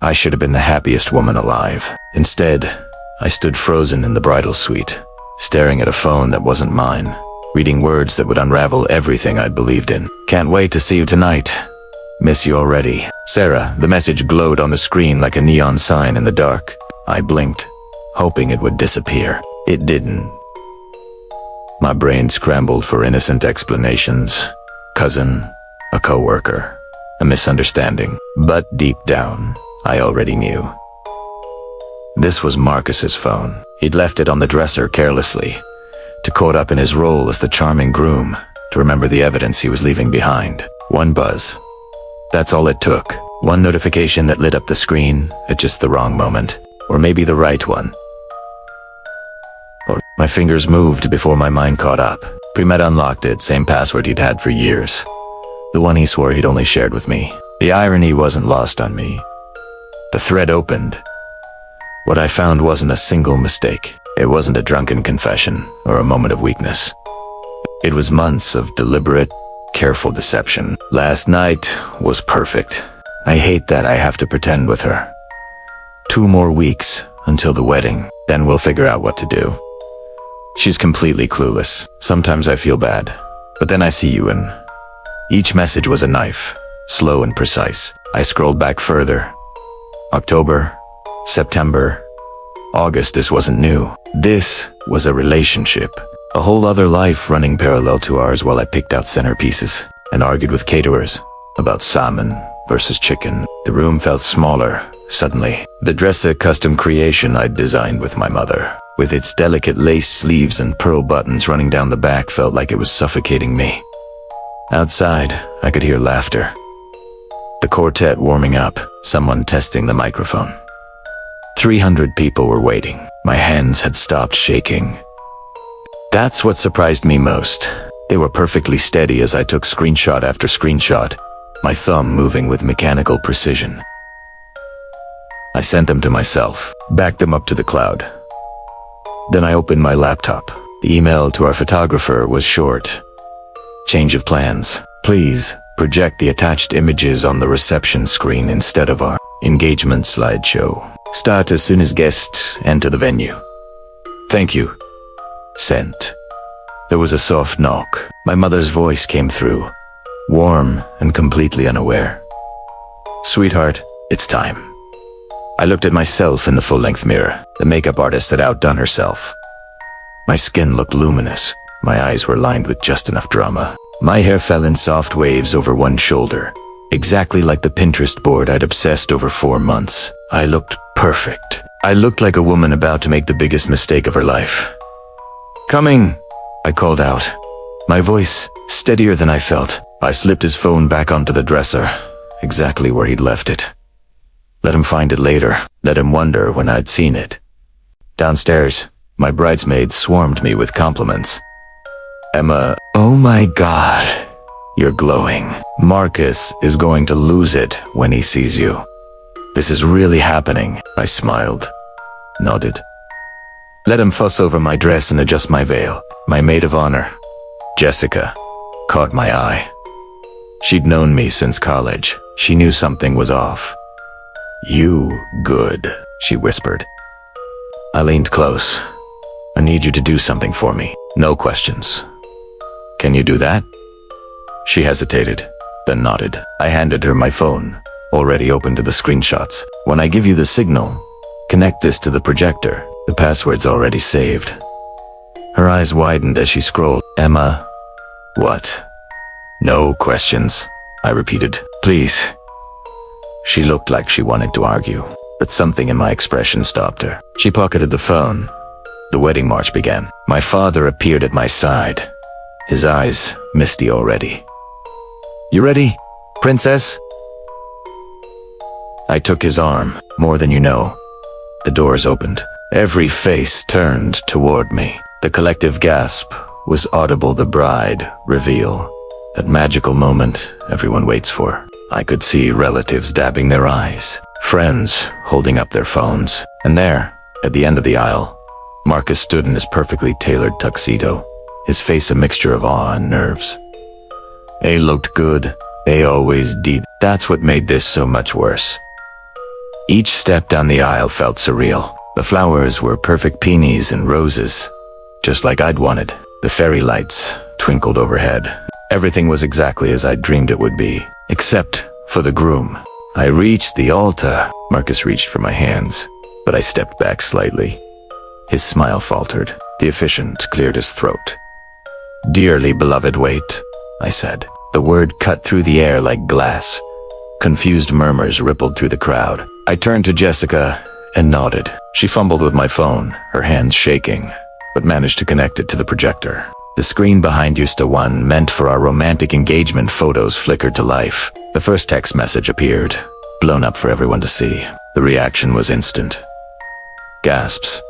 I should have been the happiest woman alive. Instead, I stood frozen in the bridal suite, staring at a phone that wasn't mine, reading words that would unravel everything I'd believed in. Can't wait to see you tonight. Miss you already. Sarah. The message glowed on the screen like a neon sign in the dark. I blinked, hoping it would disappear. It didn't. My brain scrambled for innocent explanations. Cousin, a coworker, a misunderstanding. But deep down, I already knew. This was Marcus's phone. He'd left it on the dresser carelessly, to caught up in his role as the charming groom, to remember the evidence he was leaving behind. One buzz. That's all it took. One notification that lit up the screen at just the wrong moment. Or maybe the right one. Or my fingers moved before my mind caught up. Pre-Med unlocked it, same password he'd had for years. The one he swore he'd only shared with me. The irony wasn't lost on me. The thread opened. What I found wasn't a single mistake. It wasn't a drunken confession or a moment of weakness. It was months of deliberate, careful deception. Last night was perfect. I hate that I have to pretend with her. 2 more weeks until the wedding, then we'll figure out what to do. She's completely clueless. Sometimes I feel bad, but then I see you and each message was a knife, slow and precise. I scrolled back further. October, September, August. This wasn't new. This was a relationship. A whole other life running parallel to ours while I picked out centerpieces and argued with caterers about salmon versus chicken. The room felt smaller, suddenly. The dress, a custom creation I'd designed with my mother, with its delicate lace sleeves and pearl buttons running down the back, felt like it was suffocating me. Outside, I could hear laughter. The quartet warming up, someone testing the microphone. 300 people were waiting. My hands had stopped shaking. That's what surprised me most. They were perfectly steady as I took screenshot after screenshot, my thumb moving with mechanical precision. I sent them to myself, backed them up to the cloud. Then I opened my laptop. The email to our photographer was short. Change of plans. Please project the attached images on the reception screen instead of our engagement slideshow. Start as soon as guests enter the venue. Thank you. Sent. There was a soft knock. My mother's voice came through, warm and completely unaware. Sweetheart, it's time. I looked at myself in the full-length mirror. The makeup artist had outdone herself. My skin looked luminous. My eyes were lined with just enough drama. My hair fell in soft waves over one shoulder, exactly like the Pinterest board I'd obsessed over 4 months. I looked perfect. I looked like a woman about to make the biggest mistake of her life. Coming, I called out, my voice steadier than I felt. I slipped his phone back onto the dresser, exactly where he'd left it. Let him find it later. Let him wonder when I'd seen it. Downstairs, my bridesmaids swarmed me with compliments. Emma, oh my God, you're glowing. Marcus is going to lose it when he sees you. This is really happening. I smiled, nodded. Let him fuss over my dress and adjust my veil. My maid of honor, Jessica, caught my eye. She'd known me since college. She knew something was off. You good, she whispered. I leaned close. I need you to do something for me. No questions. Can you do that? She hesitated, then nodded. I handed her my phone, already open to the screenshots. When I give you the signal, connect this to the projector. The password's already saved. Her eyes widened as she scrolled. Emma, what? No questions, I repeated. Please. She looked like she wanted to argue, but something in my expression stopped her. She pocketed the phone. The wedding march began. My father appeared at my side, his eyes misty already. You ready, princess? I took his arm. More than you know. The doors opened. Every face turned toward me. The collective gasp was audible. The bride reveal. That magical moment everyone waits for. I could see relatives dabbing their eyes, friends holding up their phones. And there, at the end of the aisle, Marcus stood in his perfectly tailored tuxedo, his face a mixture of awe and nerves. They looked good. They always did. That's what made this so much worse. Each step down the aisle felt surreal. The flowers were perfect peonies and roses, just like I'd wanted. The fairy lights twinkled overhead. Everything was exactly as I'd dreamed it would be, except for the groom. I reached the altar. Marcus reached for my hands, but I stepped back slightly. His smile faltered. The officiant cleared his throat. "Dearly beloved, wait," I said. The word cut through the air like glass. Confused murmurs rippled through the crowd. I turned to Jessica and nodded. She fumbled with my phone, her hands shaking, but managed to connect it to the projector. The screen behind used to one meant for our romantic engagement photos flickered to life. The first text message appeared, blown up for everyone to see. The reaction was instant. Gasps.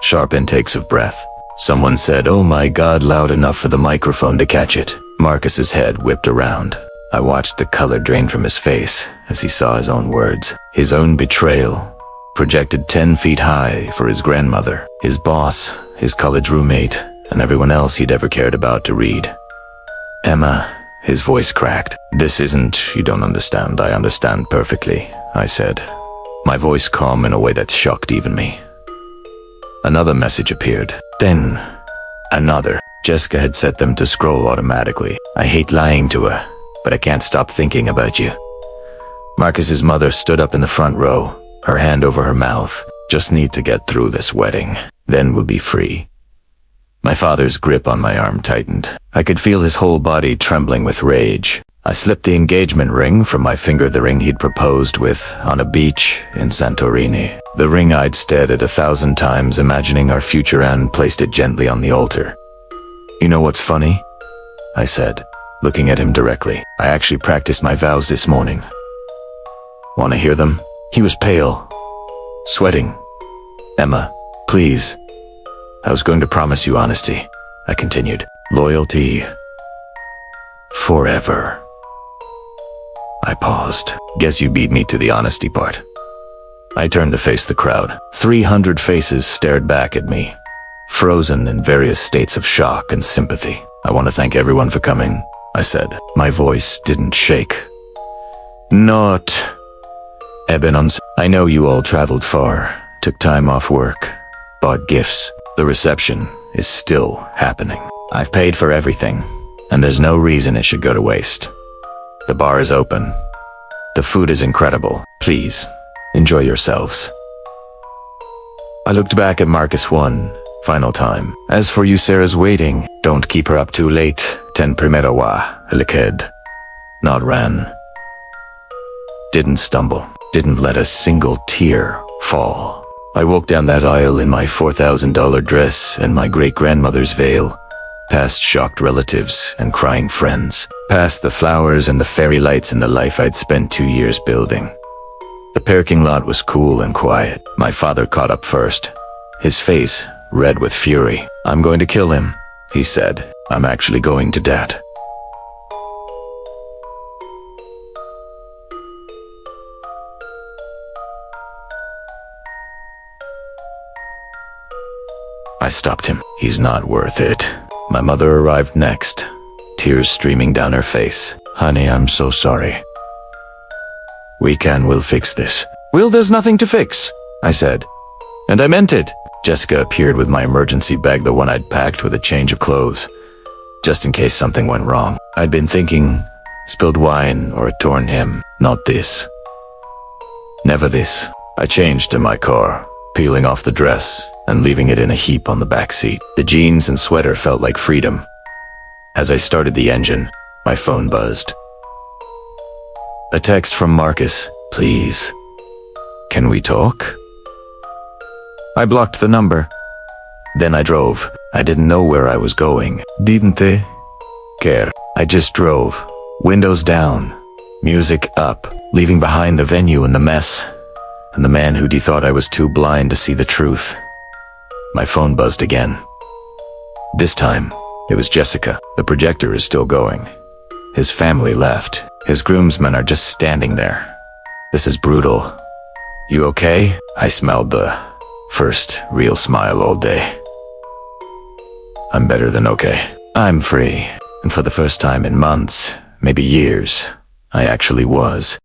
Sharp intakes of breath. Someone said, "Oh my God," loud enough for the microphone to catch it. Marcus's head whipped around. I watched the color drain from his face as he saw his own words. His own betrayal, projected 10 feet high for his grandmother, his boss, his college roommate, and everyone else he'd ever cared about to read. "Emma," his voice cracked. "This isn't, you don't understand. I understand perfectly," I said, my voice calm in a way that shocked even me. Another message appeared. Then, another. Jessica had set them to scroll automatically. "I hate lying to her, but I can't stop thinking about you." Marcus's mother stood up in the front row, her hand over her mouth. "Just need to get through this wedding, then we'll be free." My father's grip on my arm tightened. I could feel his whole body trembling with rage. I slipped the engagement ring from my finger, the ring he'd proposed with on a beach in Santorini. The ring I'd stared at 1,000 times, imagining our future, and placed it gently on the altar. "You know what's funny?" I said, looking at him directly. "I actually practiced my vows this morning. Want to hear them?" He was pale, sweating. "Emma, please." "I was going to promise you honesty," I continued. "Loyalty. Forever." I paused. "Guess you beat me to the honesty part." I turned to face the crowd. 300 faces stared back at me, frozen in various states of shock and sympathy. "I want to thank everyone for coming," I said. My voice didn't shake. "Not Ebenons. I know you all traveled far, took time off work, bought gifts. The reception is still happening. I've paid for everything, and there's no reason it should go to waste. The bar is open. The food is incredible. Please, enjoy yourselves." I looked back at Marcus one final time. "As for you, Sarah's waiting. Don't keep her up too late. Ten primero wa, liked." Not ran. Didn't stumble. Didn't let a single tear fall. I walked down that aisle in my $4,000 dress and my great-grandmother's veil, past shocked relatives and crying friends, past the flowers and the fairy lights and the life I'd spent 2 years building. The parking lot was cool and quiet. My father caught up first, his face red with fury. "I'm going to kill him," he said. "I'm actually going to dat." I stopped him. "He's not worth it." My mother arrived next, tears streaming down her face. "Honey, I'm so sorry. We'll fix this." "Will, there's nothing to fix," I said. And I meant it. Jessica appeared with my emergency bag, the one I'd packed with a change of clothes, just in case something went wrong. I'd been thinking, spilled wine or a torn hem. Not this. Never this. I changed in my car, peeling off the dress and leaving it in a heap on the back seat. The jeans and sweater felt like freedom. As I started the engine, my phone buzzed. A text from Marcus. "Please, can we talk?" I blocked the number. Then I drove. I didn't know where I was going. Didn't care. I just drove, windows down, music up, leaving behind the venue and the mess, and the man who'd thought I was too blind to see the truth. My phone buzzed again. This time, it was Jessica. "The projector is still going. His family left. His groomsmen are just standing there. This is brutal. You okay?" I smelled the first real smile all day. "I'm better than okay. I'm free. And for the first time in months, maybe years, I actually was."